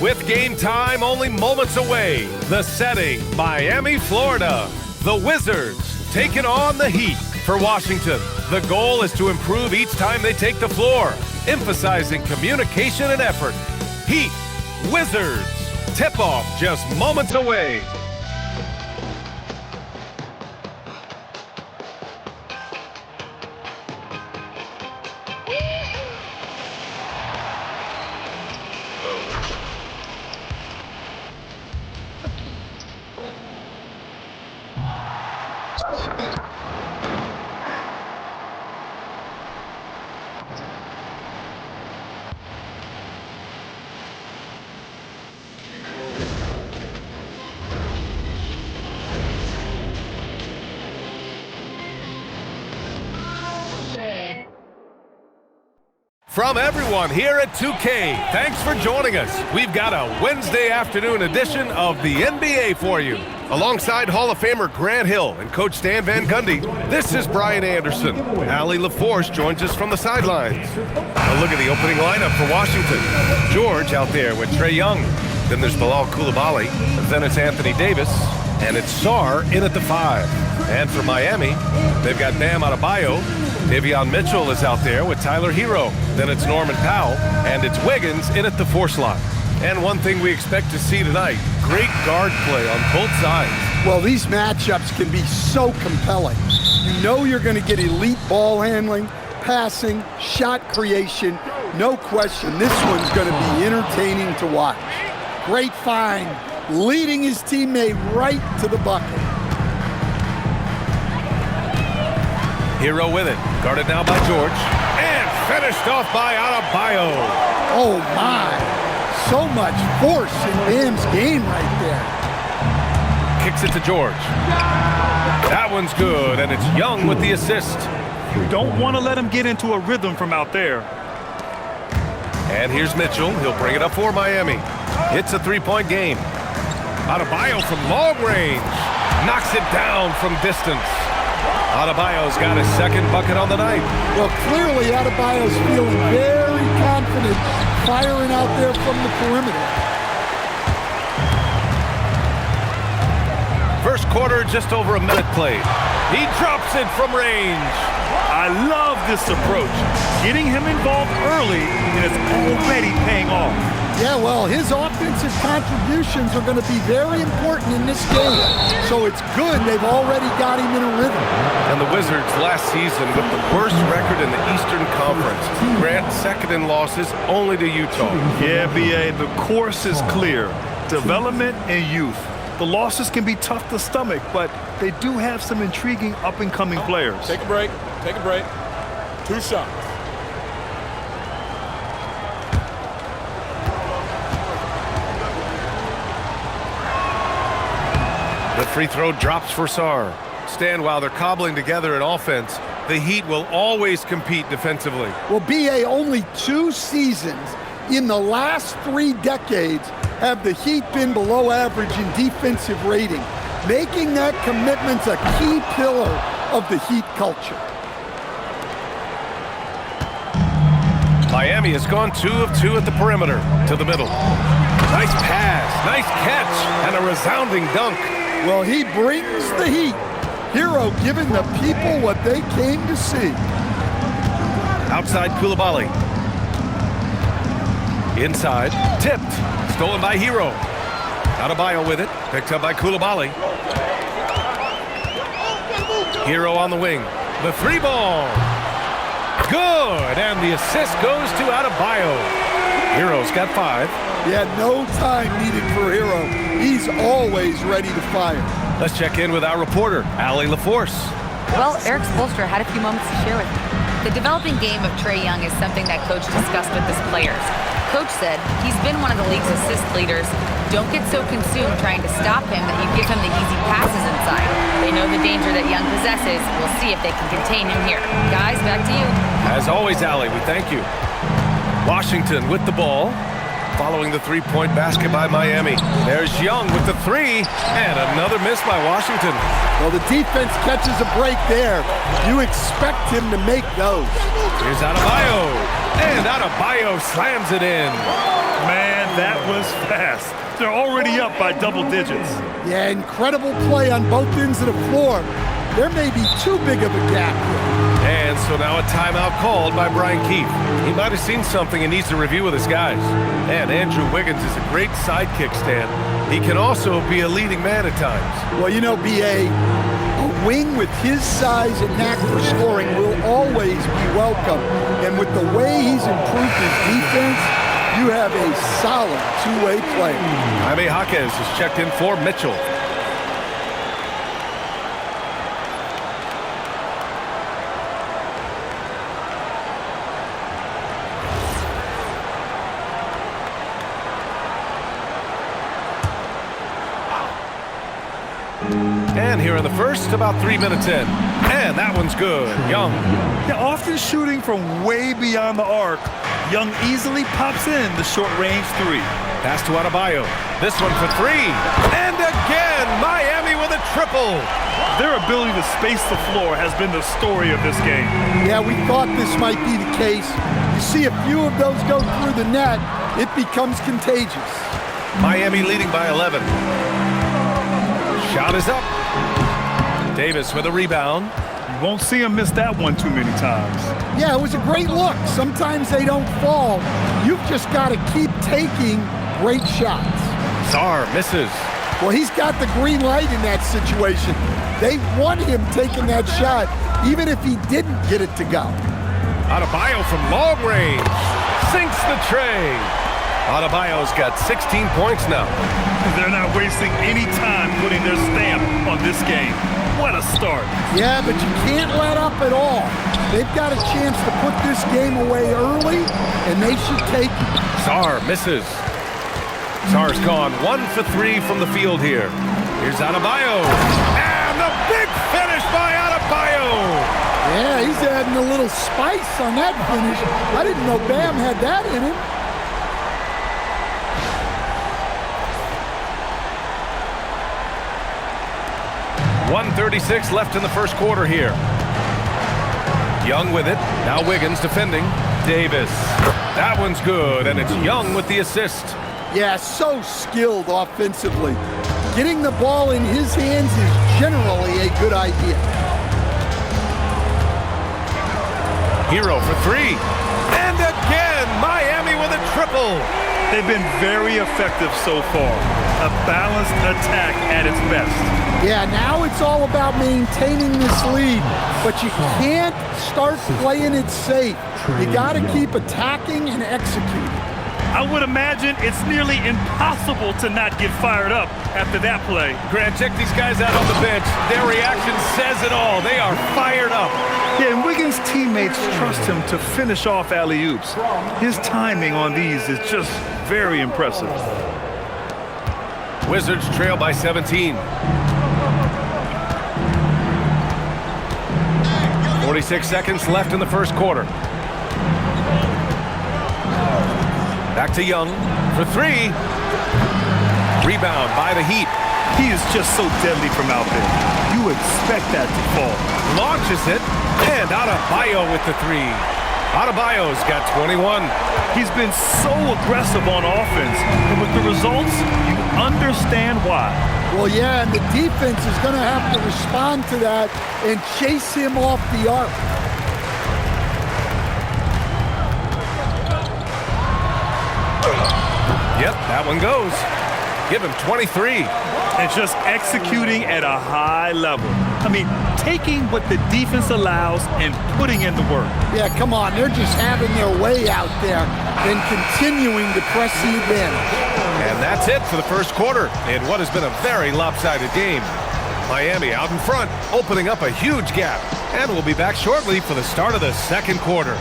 With game time only moments away, the setting, Miami, Florida. The Wizards taking on the Heat for Washington. The goal is to improve each time they take the floor, emphasizing communication and effort. Heat, Wizards, tip-off just moments away. From everyone here at 2K, thanks for joining us. We've got a Wednesday afternoon edition of the NBA for you. Alongside Hall of Famer Grant Hill and Coach Stan Van Gundy, this is Brian Anderson. Allie LaForce joins us from the sidelines. A look at the opening lineup for Washington. George out there with Trae Young. Then there's Bilal Coulibaly. Then it's Anthony Davis. And it's Sarr in at the 5. And for Miami, they've got Bam Adebayo. Davion Mitchell is out there with Tyler Hero. Then it's Norman Powell, and it's Wiggins in at the 4 slot. And one thing we expect to see tonight, great guard play on both sides. Well, these matchups can be so compelling. You know you're going to get elite ball handling, passing, shot creation. No question, this one's going to be entertaining to watch. Great find, leading his teammate right to the bucket. Hero with it, guarded now by George, and finished off by Adebayo. Oh my, so much force in Bam's game right there. Kicks it to George. That one's good, and it's Young with the assist. You don't want to let him get into a rhythm from out there. And here's Mitchell, he'll bring it up for Miami. It's a 3-point game. Adebayo from long range, knocks it down from distance. Adebayo's got his second bucket on the night. Well, clearly Adebayo's feeling very confident firing out there from the perimeter. First quarter, just over a minute played. He drops it from range. I love this approach. Getting him involved early and it's already paying off. Yeah, well, his offensive contributions are going to be very important in this game. So it's good they've already got him in a rhythm. And the Wizards last season with the worst record in the Eastern Conference. Grant second in losses only to Utah. Yeah, B.A., the course is clear. Development and youth. The losses can be tough to stomach, but they do have some intriguing up-and-coming players. Take a break. Take a break. 2 shots. The free throw drops for Sarr. Stan, while they're cobbling together an offense, the Heat will always compete defensively. Well, B.A., only 2 seasons in the last 3 decades have the Heat been below average in defensive rating, making that commitment a key pillar of the Heat culture. Miami has gone 2 of 2 at the perimeter to the middle. Nice pass, nice catch, and a resounding dunk. Well, he brings the heat. Hero giving the people what they came to see. Outside Coulibaly. Inside, tipped, stolen by Hero. Adebayo with it, picked up by Coulibaly. Hero on the wing. The 3-ball. Good, and the assist goes to Adebayo. Hero's got 5. Yeah, no time needed for Hero. He's always ready to fire. Let's check in with our reporter, Allie LaForce. Well, Eric Spoelstra had a few moments to share with me. The developing game of Trae Young is something that Coach discussed with his players. Coach said he's been one of the league's assist leaders. Don't get so consumed trying to stop him that you give him the easy passes inside. They know the danger that Young possesses. We'll see if they can contain him here. Guys, back to you. As always, Allie, we thank you. Washington with the ball, following the 3-point basket by Miami. There's Young with the 3, and another miss by Washington. Well, the defense catches a break there. You expect him to make those. Here's Adebayo, and Adebayo slams it in. Man, that was fast. They're already up by double digits. Yeah, incredible play on both ends of the floor. There may be too big of a gap here. And so now a timeout called by Brian Keefe. He might have seen something and needs to review with his guys. And Andrew Wiggins is a great sidekick, Stan. He can also be a leading man at times. Well, you know, B.A., a wing with his size and knack for scoring will always be welcome. And with the way he's improved his defense, you have a solid two-way player. Jaime Jaquez is checked in for Mitchell. And here in the first, about 3 minutes in. And that one's good. Young. Yeah, often shooting from way beyond the arc, Young easily pops in the short-range three. Pass to Adebayo. This one for three. And again, Miami with a triple. Their ability to space the floor has been the story of this game. Yeah, we thought this might be the case. You see a few of those go through the net, it becomes contagious. Miami leading by 11. Shot is up. Davis with a rebound. You won't see him miss that one too many times. Yeah, it was a great look. Sometimes they don't fall. You've just got to keep taking great shots. Sarr misses. Well, he's got the green light in that situation. They want him taking that shot, even if he didn't get it to go. Adebayo from long range. Sinks the tray. Adebayo's got 16 points now. They're not wasting any time putting their stamp on this game. What a start. Yeah, but you can't let up at all. They've got a chance to put this game away early, and they should take it. Sarr misses. Sarr's gone 1 for 3 from the field here. Here's Adebayo. And the big finish by Adebayo. Yeah, he's adding a little spice on that finish. I didn't know Bam had that in him. .136 left in the first quarter here. Young with it. Now Wiggins defending. Davis. That one's good, and it's Young with the assist. Yeah, so skilled offensively. Getting the ball in his hands is generally a good idea. Hero for three. And again, Miami with a triple. They've been very effective so far. A balanced attack at its best. Yeah, now it's all about maintaining this lead, but you can't start playing it safe. You got to keep attacking and executing. I would imagine it's nearly impossible to not get fired up after that play. Grant, check these guys out on the bench. Their reaction says it all. They are fired up. Yeah, and Wiggins' teammates trust him to finish off alley-oops. His timing on these is just very impressive. Wizards trail by 17. 46 seconds left in the first quarter. Back to Young for three. Rebound by the Heat. He is just so deadly from out there. You expect that to fall. Launches it, and Adebayo with the three. Adebayo's got 21. He's been so aggressive on offense, and with the results, you understand why. Well, yeah, and the defense is going to have to respond to that and chase him off the arc. Yep, that one goes. Give him 23. And just executing at a high level. I mean, taking what the defense allows and putting in the work. Yeah, come on. They're just having their way out there and continuing to press the advantage. And that's it for the first quarter in what has been a very lopsided game. Miami out in front, opening up a huge gap. And we'll be back shortly for the start of the second quarter.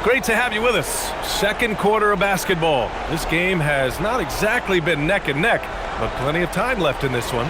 Great to have you with us. Second quarter of basketball. This game has not exactly been neck and neck, but plenty of time left in this one.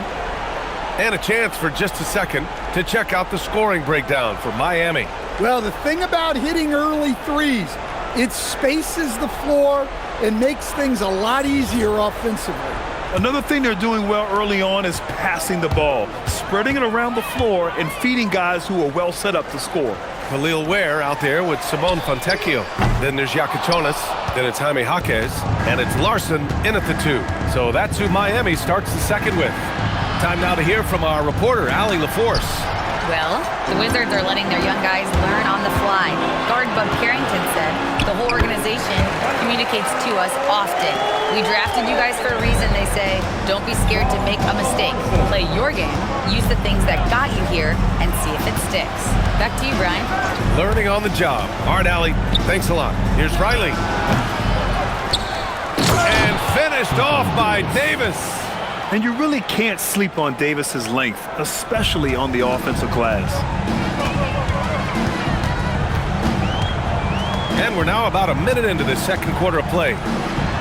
And a chance for just a second to check out the scoring breakdown for Miami. Well, the thing about hitting early threes, it spaces the floor and makes things a lot easier offensively. Another thing they're doing well early on is passing the ball, spreading it around the floor and feeding guys who are well set up to score. Khalil Ware out there with Simone Fontecchio. Then there's Yakichonis. Then it's Jaime Jaquez. And it's Larson in at the 2. So that's who Miami starts the second with. Time now to hear from our reporter, Allie LaForce. Well, the Wizards are letting their young guys learn on the fly. Guard Bub Carrington said the whole organization communicates to us often. We drafted you guys for a reason, they say. Don't be scared to make a mistake. Play your game. Use the things that got you here and see if it sticks. Back to you, Brian. Learning on the job. All right, Allie. Thanks a lot. Here's Riley. And finished off by Davis. And you really can't sleep on Davis's length, especially on the offensive glass. And we're now about a minute into the second quarter of play.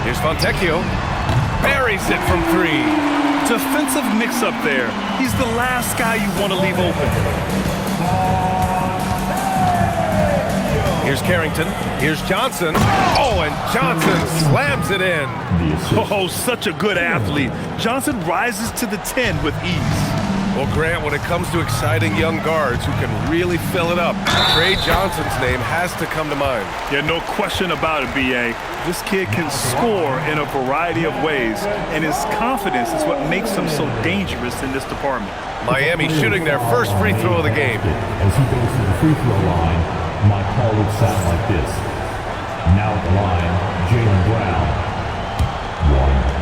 Here's Fontecchio. Buries it from 3. Defensive mix-up there. He's the last guy you want to leave open. Here's Carrington. Here's Johnson. Oh, and Johnson slams it in. Oh, such a good athlete. Johnson rises to the 10 with ease. Well, Grant, when it comes to exciting young guards who can really fill it up, Trey Johnson's name has to come to mind. Yeah, no question about it, B.A. This kid can score in a variety of ways, and his confidence is what makes him so dangerous in this department. Miami shooting their first free throw of the game. As he goes to the free throw line, my call would sound like this. Now at the line, Jaylen Brown. 1.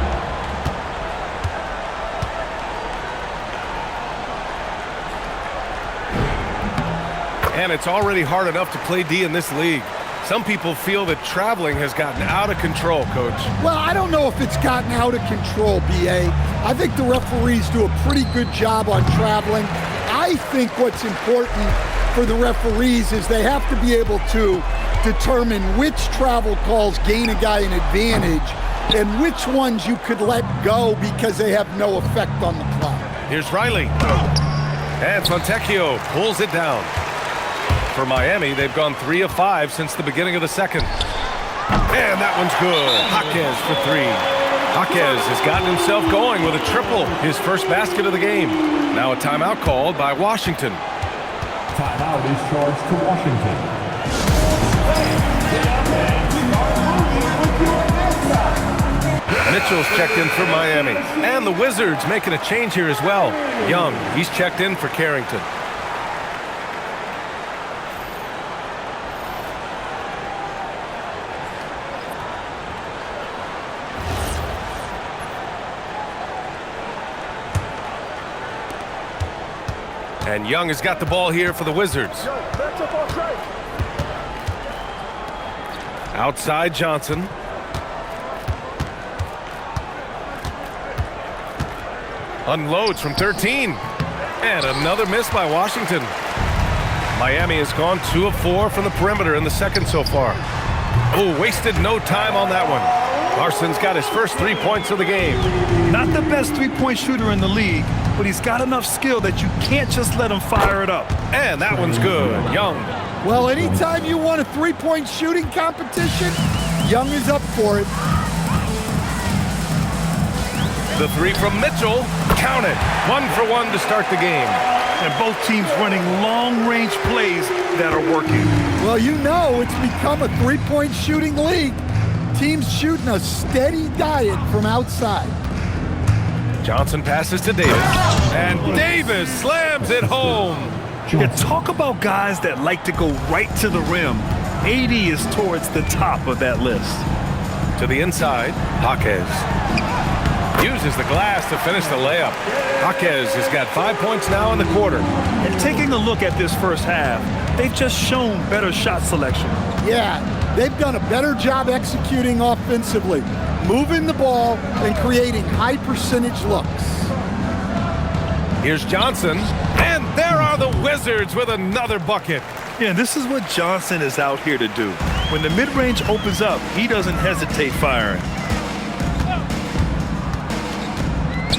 And it's already hard enough to play D in this league. Some people feel that traveling has gotten out of control, Coach. Well, I don't know if it's gotten out of control, B.A. I think the referees do a pretty good job on traveling. I think what's important for the referees is they have to be able to determine which travel calls gain a guy an advantage and which ones you could let go because they have no effect on the play. Here's Riley. And Fontecchio pulls it down. For Miami, they've gone 3 of 5 since the beginning of the second. And that one's good. Jaquez for 3. Jaquez has gotten himself going with a triple, his first basket of the game. Now a timeout called by Washington. Timeout is charged to Washington. Mitchell's checked in for Miami. And the Wizards making a change here as well. Young, he's checked in for Carrington. And Young has got the ball here for the Wizards. Outside Johnson. Unloads from 13. And another miss by Washington. Miami has gone 2 of 4 from the perimeter in the second so far. Oh, wasted no time on that one. Larson's got his first 3 points of the game. Not the best three-point shooter in the league, but he's got enough skill that you can't just let him fire it up. And that one's good. Young. Well, anytime you want a three-point shooting competition, Young is up for it. The 3 from Mitchell. Count it. 1 for 1 to start the game. And both teams running long-range plays that are working. Well, you know it's become a three-point shooting league. Teams shooting a steady diet from outside. Johnson passes to Davis. And Davis slams it home. Yeah, talk about guys that like to go right to the rim. AD is towards the top of that list. To the inside, Jaquez. Uses the glass to finish the layup. Jaquez has got 5 points now in the quarter. And taking a look at this first half, they've just shown better shot selection. Yeah, they've done a better job executing offensively, moving the ball and creating high percentage looks. Here's Johnson, and there are the Wizards with another bucket. Yeah, this is what Johnson is out here to do. When the mid-range opens up, he doesn't hesitate firing.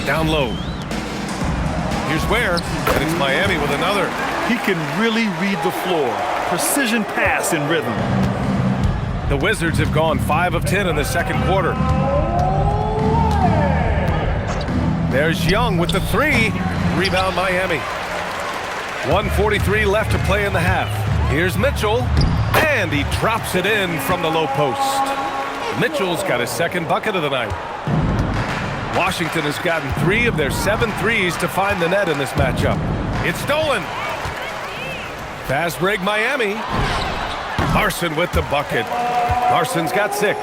Down low. Here's Ware, and it's Miami with another. He can really read the floor. Precision pass in rhythm. The Wizards have gone 5 of 10 in the second quarter. There's Young with the 3. Rebound Miami. 1:43 left to play in the half. Here's Mitchell, and he drops it in from the low post. Mitchell's got his second bucket of the night. Washington has gotten 3 of their 7 threes to find the net in this matchup. It's stolen. Fast break Miami. Larson with the bucket. Larson's got 6.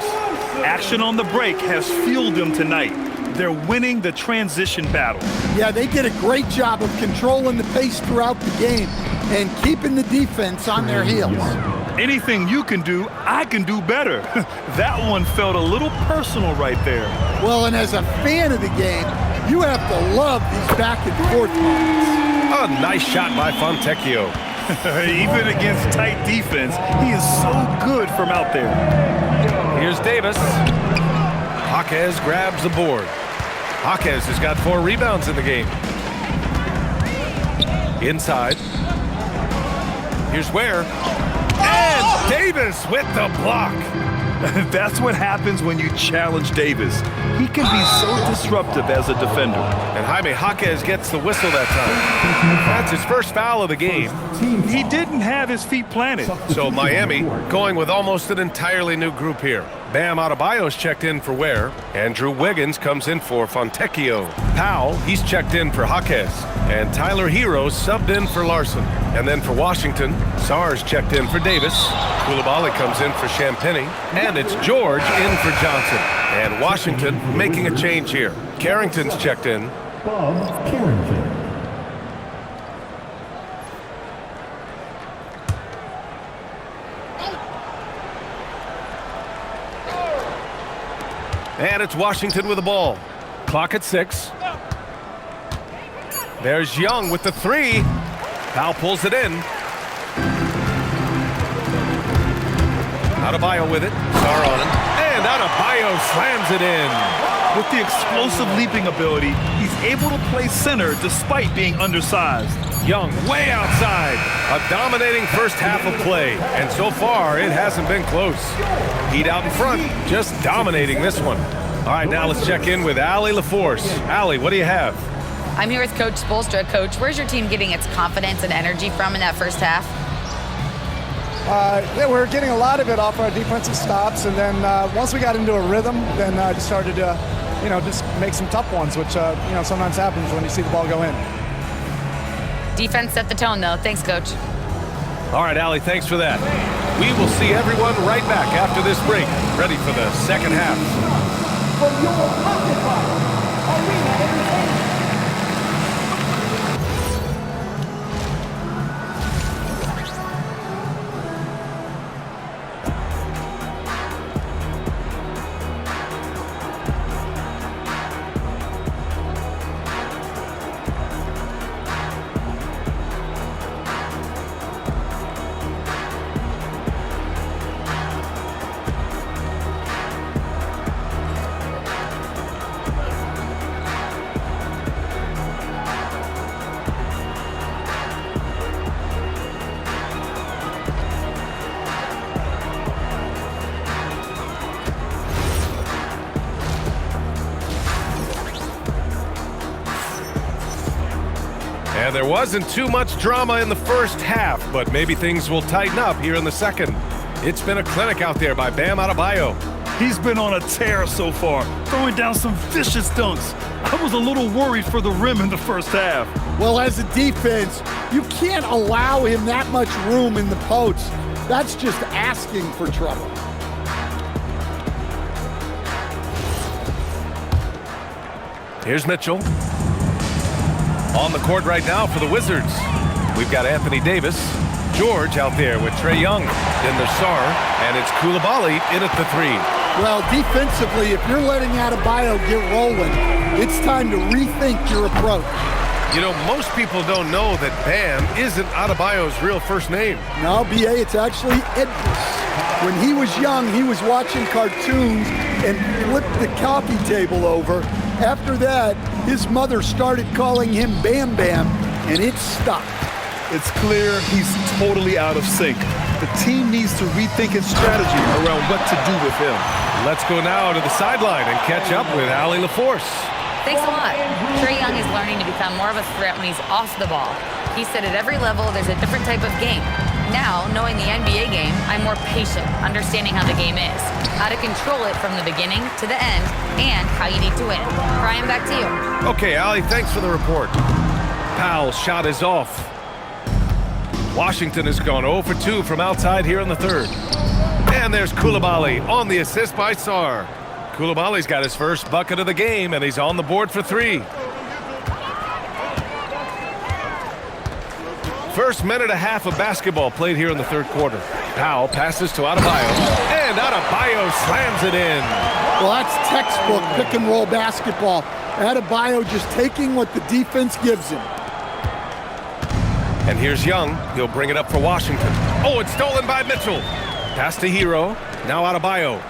Action on the break has fueled them tonight. They're winning the transition battle. Yeah, they did a great job of controlling the pace throughout the game and keeping the defense on their heels. Anything you can do, I can do better. That one felt a little personal right there. Well, and as a fan of the game, you have to love these back and forth moments. A nice shot by Fontecchio. Even against tight defense, he is so good from out there. Here's Davis. Jaquez grabs the board. Jaquez has got 4 rebounds in the game. Inside. Here's Ware. And Davis with the block. That's what happens when you challenge Davis. He can be so disruptive as a defender. And Jaime Jaquez gets the whistle that time. That's his first foul of the game. He didn't have his feet planted. So Miami going with almost an entirely new group here. Bam Adebayo's checked in for Ware. Andrew Wiggins comes in for Fontecchio. Powell, he's checked in for Jaquez. And Tyler Hero subbed in for Larson. And then for Washington, Sarge checked in for Davis. Coulibaly comes in for Champagnie. And it's George in for Johnson. And Washington making a change here. Carrington's checked in. Bob Carrington. And it's Washington with the ball. Clock at 6. There's Young with the 3. Powell pulls it in. Adebayo with it. Star on him. And Adebayo slams it in. With the explosive leaping ability, he's able to play center despite being undersized. Young way outside. A dominating first half of play. And so far, it hasn't been close. Heat out in front, just dominating this one. All right, now let's check in with Allie LaForce. Allie, what do you have? I'm here with Coach Spoelstra. Coach, where's your team getting its confidence and energy from in that first half? Yeah, we're getting a lot of it off our defensive stops, and then once we got into a rhythm, then just started to, just make some tough ones, which sometimes happens when you see the ball go in. Defense set the tone, though. Thanks, Coach. All right, Allie, thanks for that. We will see everyone right back after this break, ready for the second half. For your Occupy Arena Entertainment. And there wasn't too much drama in the first half, but maybe things will tighten up here in the second. It's been a clinic out there by Bam Adebayo. He's been on a tear so far, throwing down some vicious dunks. I was a little worried for the rim in the first half. Well, as a defense, you can't allow him that much room in the post. That's just asking for trouble. Here's Mitchell. On the court right now for the Wizards. We've got Anthony Davis. George out there with Trae Young. Then there's Sarr, and it's Coulibaly in at the 3. Well, defensively, if you're letting Adebayo get rolling, it's time to rethink your approach. You know, most people don't know that Bam isn't Adebayo's real first name. No, B.A., it's actually Idris. When he was young, he was watching cartoons and flipped the coffee table over. After that, His mother started calling him Bam Bam, and it stuck. It's clear he's totally out of sync. The team needs to rethink its strategy around what to do with him. Let's go now to the sideline and catch up with Allie LaForce. Thanks a lot. Trae Young is learning to become more of a threat when he's off the ball. He said at every level there's a different type of game. Now, knowing the NBA game, I'm more patient, understanding how the game is, how to control it from the beginning to the end, and how you need to win. Brian, back to you. Okay, Allie, thanks for the report. Powell's shot is off. Washington has gone 0 for 2 from outside here in the third. And there's Coulibaly on the assist by Sarr. Coulibaly's got his first bucket of the game, and he's on the board for 3. First minute and a half of basketball played here in the third quarter. Powell passes to Adebayo, and Adebayo slams it in. Well, that's textbook pick-and-roll basketball. Adebayo just taking what the defense gives him. And here's Young. He'll bring it up for Washington. Oh, it's stolen by Mitchell. Pass to Hero. Now Adebayo.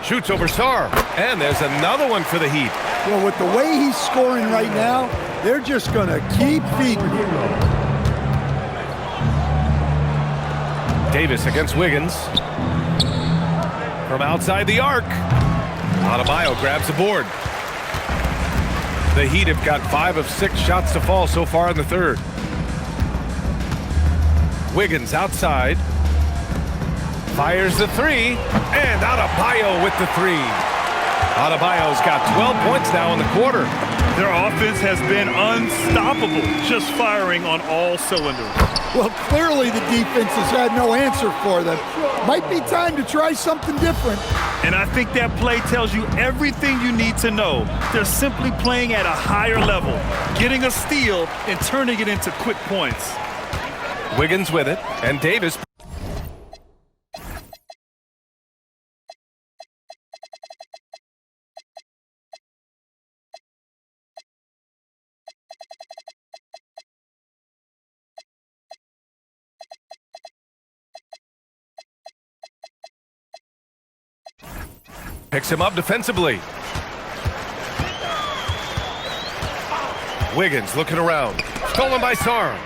Shoots over Sarr. And there's another one for the Heat. Well, with the way he's scoring right now, they're just going to keep feeding him. Davis against Wiggins. From outside the arc. Adebayo grabs the board. The Heat have got 5 of 6 shots to fall so far in the third. Wiggins outside. Fires the 3. And Adebayo with the 3. Adebayo's got 12 points now in the quarter. Their offense has been unstoppable, just firing on all cylinders. Well, clearly the defense has had no answer for them. Might be time to try something different. And I think that play tells you everything you need to know. They're simply playing at a higher level, getting a steal and turning it into quick points. Wiggins with it, and Davis. Picks him up defensively. Wiggins looking around. Stolen by Sarr.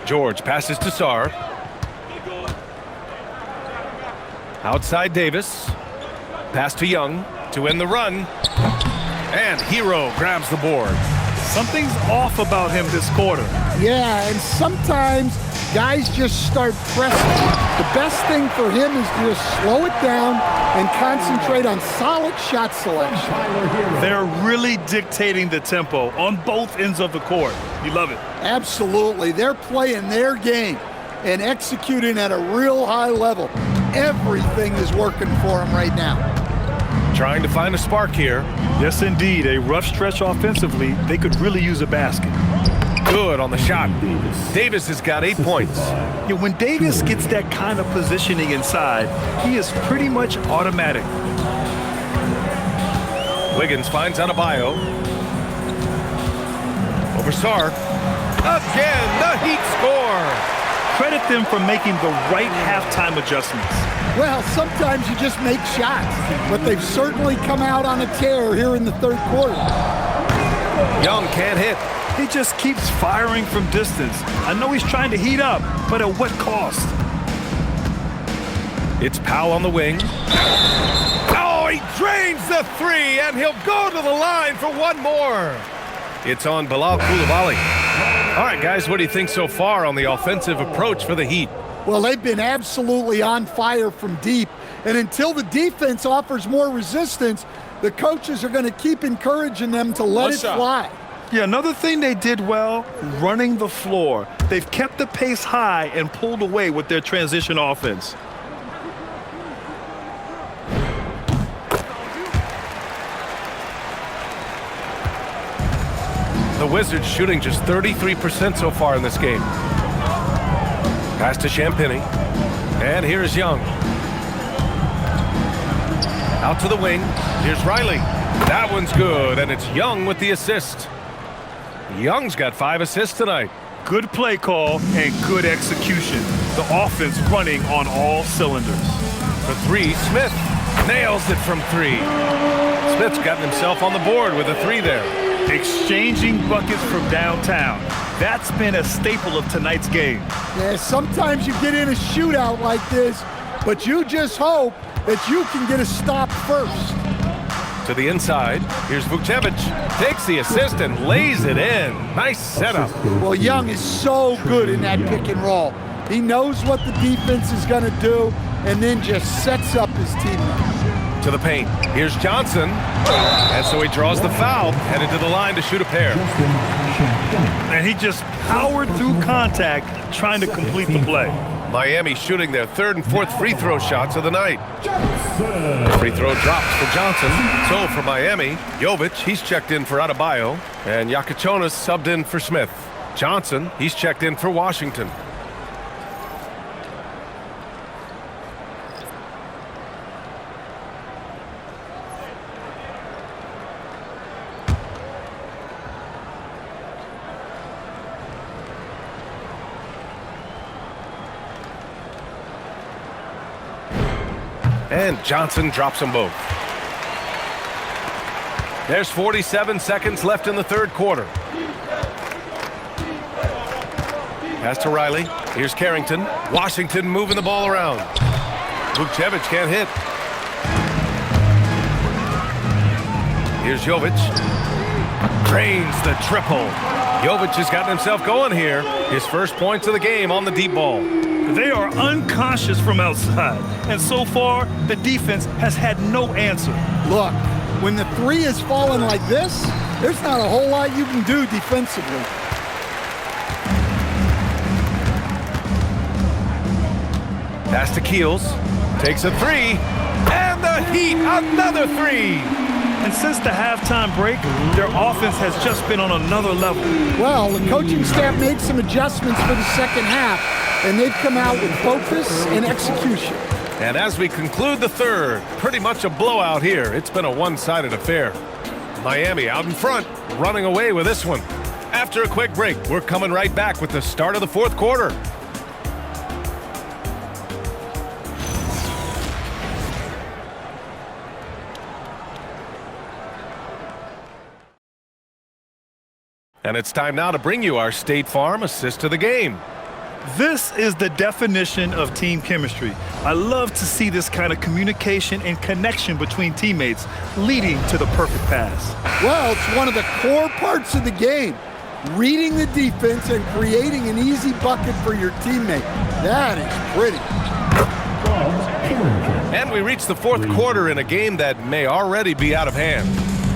George passes to Sarr. Outside Davis. Pass to Young to end the run. And Hero grabs the board. Something's off about him this quarter. Yeah, and sometimes guys just start pressing. The best thing for him is to just slow it down and concentrate on solid shot selection. They're really dictating the tempo on both ends of the court. You love it. Absolutely. They're playing their game and executing at a real high level. Everything is working for them right now. Trying to find a spark here. Yes, indeed. A rough stretch offensively. They could really use a basket. Good on the shot. Davis has got 8 points. Yeah, when Davis gets that kind of positioning inside, he is pretty much automatic. Wiggins finds Adebayo. Over Sarr. Again, the Heat score. Credit them for making the right halftime adjustments. Well, sometimes you just make shots, but they've certainly come out on a tear here in the third quarter. Young can't hit. He just keeps firing from distance. I know he's trying to heat up, but at what cost? It's Powell on the wing. Oh, he drains the 3, and he'll go to the line for one more. It's on Bilal Coulibaly. All right, guys, what do you think so far on the offensive approach for the Heat? Well, they've been absolutely on fire from deep, and until the defense offers more resistance, the coaches are going to keep encouraging them to let it fly. Yeah, another thing they did well, running the floor. They've kept the pace high and pulled away with their transition offense. The Wizards shooting just 33% so far in this game. Pass to Champagnie. And here's Young. Out to the wing. Here's Riley. That one's good, and it's Young with the assist. Young's got 5 assists tonight. Good play call and good execution. The offense running on all cylinders. For 3, Smith. Nails it from 3. Smith's gotten himself on the board with a 3 there. Exchanging buckets from downtown. That's been a staple of tonight's game. Yeah, sometimes you get in a shootout like this, but you just hope that you can get a stop first. To the inside, here's Vukcevic. Takes the assist and lays it in. Nice setup. Well, Young is so good in that pick and roll. He knows what the defense is going to do and then just sets up his teammates. To the paint. Here's Johnson. And so he draws the foul, headed to the line to shoot a pair. And he just powered through contact trying to complete the play. Miami shooting their 3rd and 4th free throw shots of the night. The free throw drops for Johnson. So for Miami, Jovic, he's checked in for Adebayo. And Yakachonis subbed in for Smith. Johnson, he's checked in for Washington. And Johnson drops them both. There's 47 seconds left in the 3rd quarter. Pass to Riley. Here's Carrington. Washington moving the ball around. Vukcevic can't hit. Here's Jovic. Drains the triple. Jovic has gotten himself going here. His first points of the game on the deep ball. They are unconscious from outside, and so far, the defense has had no answer. Look, when the 3 is falling like this, there's not a whole lot you can do defensively. Pass to Keels. Takes a 3. And the Heat, another 3. And since the halftime break, their offense has just been on another level. Well, the coaching staff made some adjustments for the second half, and they've come out with focus and execution. And as we conclude the 3rd, pretty much a blowout here. It's been a one-sided affair. Miami out in front, running away with this one. After a quick break, we're coming right back with the start of the 4th quarter. And it's time now to bring you our State Farm assist to the game. This is the definition of team chemistry. I love to see this kind of communication and connection between teammates leading to the perfect pass. Well, it's one of the core parts of the game. Reading the defense and creating an easy bucket for your teammate. That is pretty. And we reach the 4th quarter in a game that may already be out of hand.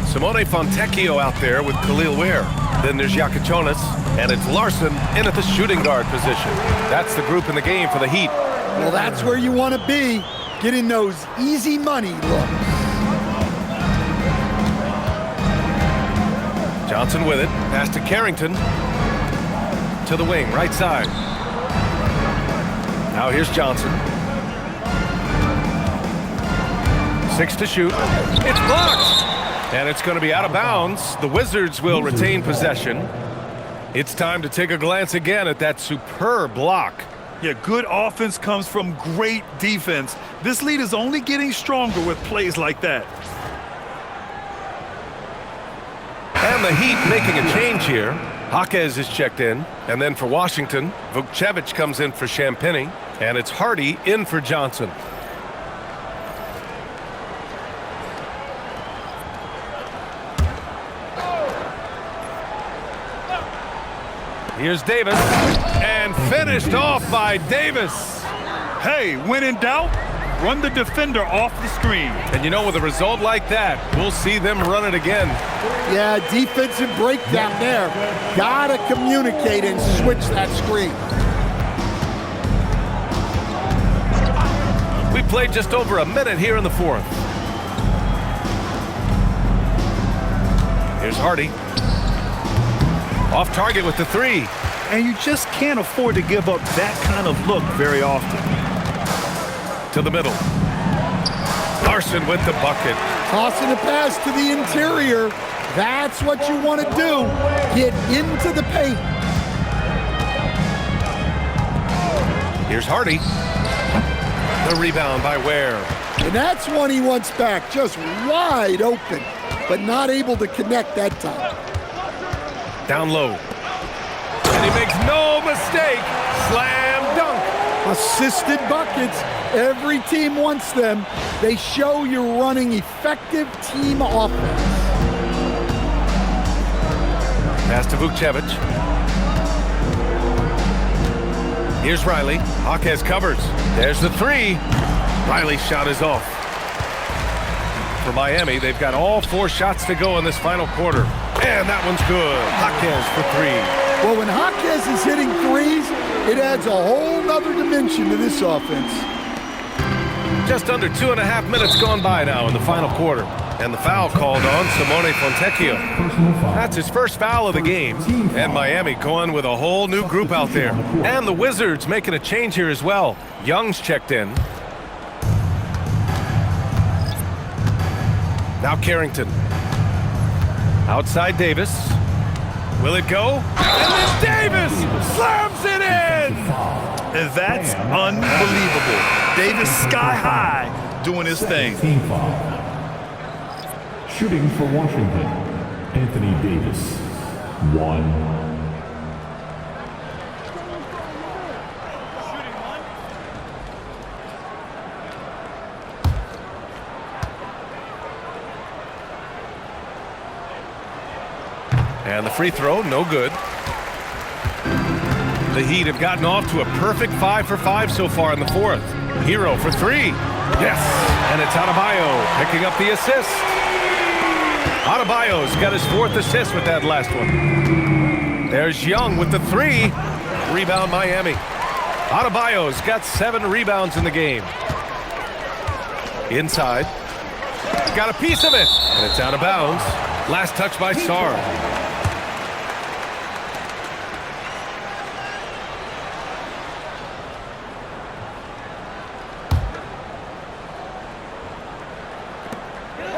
Simone Fontecchio out there with Khalil Ware. Then there's Yakachonis, and it's Larson in at the shooting guard position. That's the group in the game for the Heat. Well, that's where you want to be, getting those easy money looks. Johnson with it. Pass to Carrington. To the wing, right side. Now here's Johnson. 6 to shoot. It's blocked! And it's going to be out of bounds. The Wizards will retain possession. It's time to take a glance again at that superb block. Yeah, good offense comes from great defense. This lead is only getting stronger with plays like that. And the Heat making a change here. Jaquez is checked in. And then for Washington, Vukcevic comes in for Champagnie. And it's Hardy in for Johnson. Here's Davis, and finished off by Davis. Hey, when in doubt, run the defender off the screen. And you know, with a result like that, we'll see them run it again. Yeah, defensive breakdown there. Gotta communicate and switch that screen. We played just over a minute here in the 4th. Here's Hardy. Off target with the 3. And you just can't afford to give up that kind of look very often. To the middle. Larson with the bucket. Tossing a pass to the interior. That's what you want to do. Get into the paint. Here's Hardy. The rebound by Ware. And that's one he wants back, just wide open, but not able to connect that time. Down low. And he makes no mistake. Slam dunk. Assisted buckets. Every team wants them. They show you're running effective team offense. Pass to Vukcevic. Here's Riley. Jaquez covers. There's the three. Riley's shot is off. For Miami, they've got all 4 shots to go in this final quarter. And that one's good. Jaquez for 3. Well, when Jaquez is hitting threes, it adds a whole nother dimension to this offense. Just under 2.5 minutes gone by now in the final quarter. And the foul called on Simone Fontecchio. That's his first foul of the game. And Miami going with a whole new group out there. And the Wizards making a change here as well. Young's checked in. Now Carrington. Outside Davis. Will it go? And then Davis slams it in! And that's unbelievable. Davis sky high doing his thing. Team foul. Shooting for Washington, Anthony Davis. 1. And the free throw, no good. The Heat have gotten off to a perfect 5 for 5 so far in the 4th. Hero for 3. Yes, and it's Adebayo picking up the assist. Adebayo's got his 4th assist with that last one. There's Young with the 3. Rebound Miami. Adebayo's got 7 rebounds in the game. Inside. Got a piece of it, and it's out of bounds. Last touch by Sarr.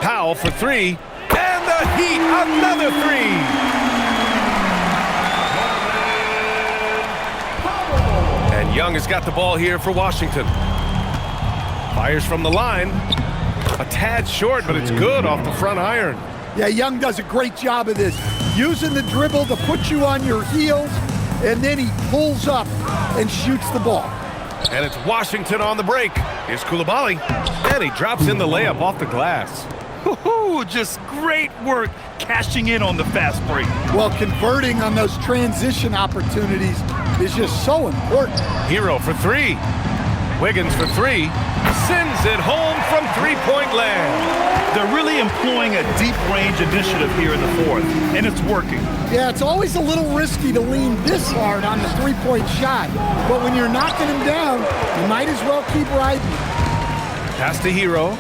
Powell for 3, and the Heat, another 3. And Young has got the ball here for Washington. Fires from the line. A tad short, but it's good off the front iron. Yeah, Young does a great job of this. Using the dribble to put you on your heels, and then he pulls up and shoots the ball. And it's Washington on the break. Here's Coulibaly, and he drops in the layup off the glass. Woo-hoo, just great work cashing in on the fast break. Well, converting on those transition opportunities is just so important. Hero for 3. Wiggins for 3. Sends it home from three-point land. They're really employing a deep range initiative here in the 4th, and it's working. Yeah, it's always a little risky to lean this hard on the three-point shot. But when you're knocking him down, you might as well keep riding. Pass to Hero.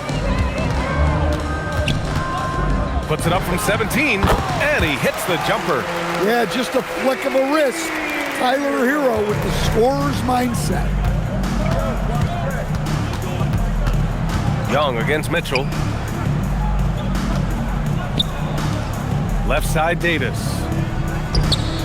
Puts it up from 17, and he hits the jumper. Yeah, just a flick of a wrist. Tyler Hero with the scorer's mindset. Young against Mitchell. Left side Davis.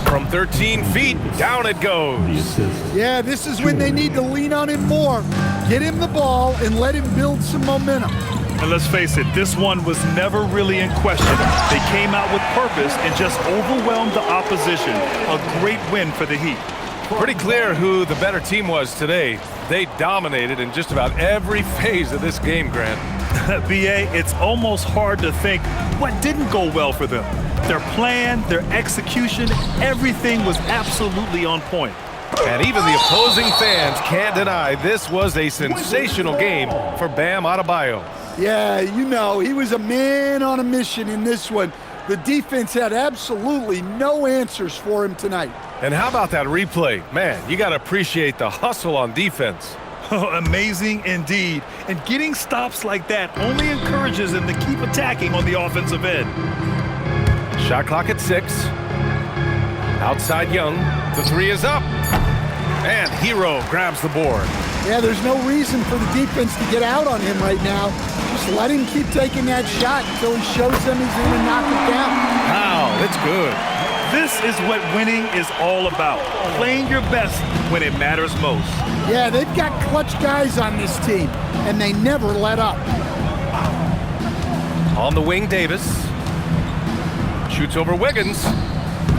From 13 feet, down it goes. The assist. Yeah, this is when they need to lean on him more. Get him the ball and let him build some momentum. And let's face it, this one was never really in question. They came out with purpose and just overwhelmed the opposition. A great win for the Heat. Pretty clear who the better team was today. They dominated in just about every phase of this game, Grant. BA, it's almost hard to think what didn't go well for them. Their plan, their execution, everything was absolutely on point. And even the opposing fans can't deny this was a sensational game for Bam Adebayo. Yeah, you know, he was a man on a mission in this one. The defense had absolutely no answers for him tonight. And how about that replay? Man, you got to appreciate the hustle on defense. Amazing indeed. And getting stops like that only encourages them to keep attacking on the offensive end. Shot clock at 6. Outside Young. The 3 is up. And Hero grabs the board. Yeah, there's no reason for the defense to get out on him right now. Just let him keep taking that shot until he shows them he's going to knock it down. Wow, that's good. This is what winning is all about. Playing your best when it matters most. Yeah, they've got clutch guys on this team, and they never let up. On the wing, Davis. Shoots over Wiggins.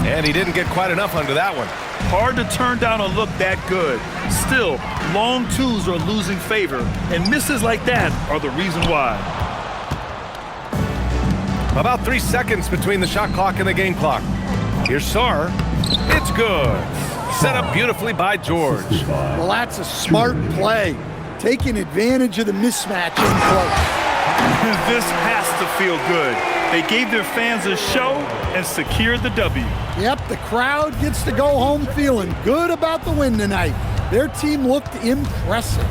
And he didn't get quite enough under that one. Hard to turn down a look that good. Still, long twos are losing favor, and misses like that are the reason why. About 3 seconds between the shot clock and the game clock. Here's Sarr. It's good. Set up beautifully by George. Well, that's a smart play, taking advantage of the mismatch in close. This has to feel good. They gave their fans a show and secured the W. Yep, the crowd gets to go home feeling good about the win tonight. Their team looked impressive.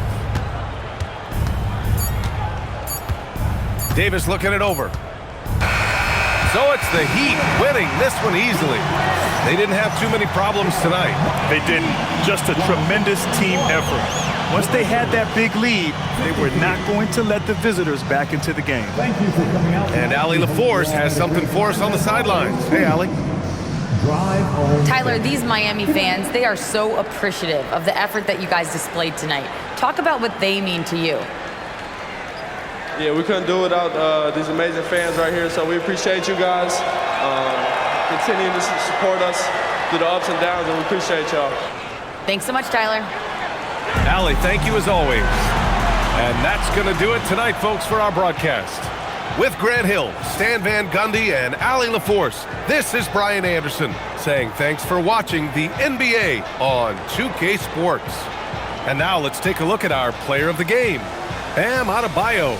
Davis looking it over. So it's the Heat winning this one easily. They didn't have too many problems tonight. They didn't. Just a tremendous team effort. Once they had that big lead, they were not going to let the visitors back into the game. Thank you for coming out. And Allie LaForce has something for us on the sidelines. Hey, Allie. Drive home. Tyler, these Miami fans, they are so appreciative of the effort that you guys displayed tonight. Talk about what they mean to you. Yeah, we couldn't do it without these amazing fans right here, so we appreciate you guys. Continue to support us through the ups and downs, and we appreciate y'all. Thanks so much, Tyler. Allie, thank you as always. And that's going to do it tonight, folks, for our broadcast. With Grant Hill, Stan Van Gundy, and Allie LaForce, this is Brian Anderson saying thanks for watching the NBA on 2K Sports. And now let's take a look at our player of the game, Bam Adebayo.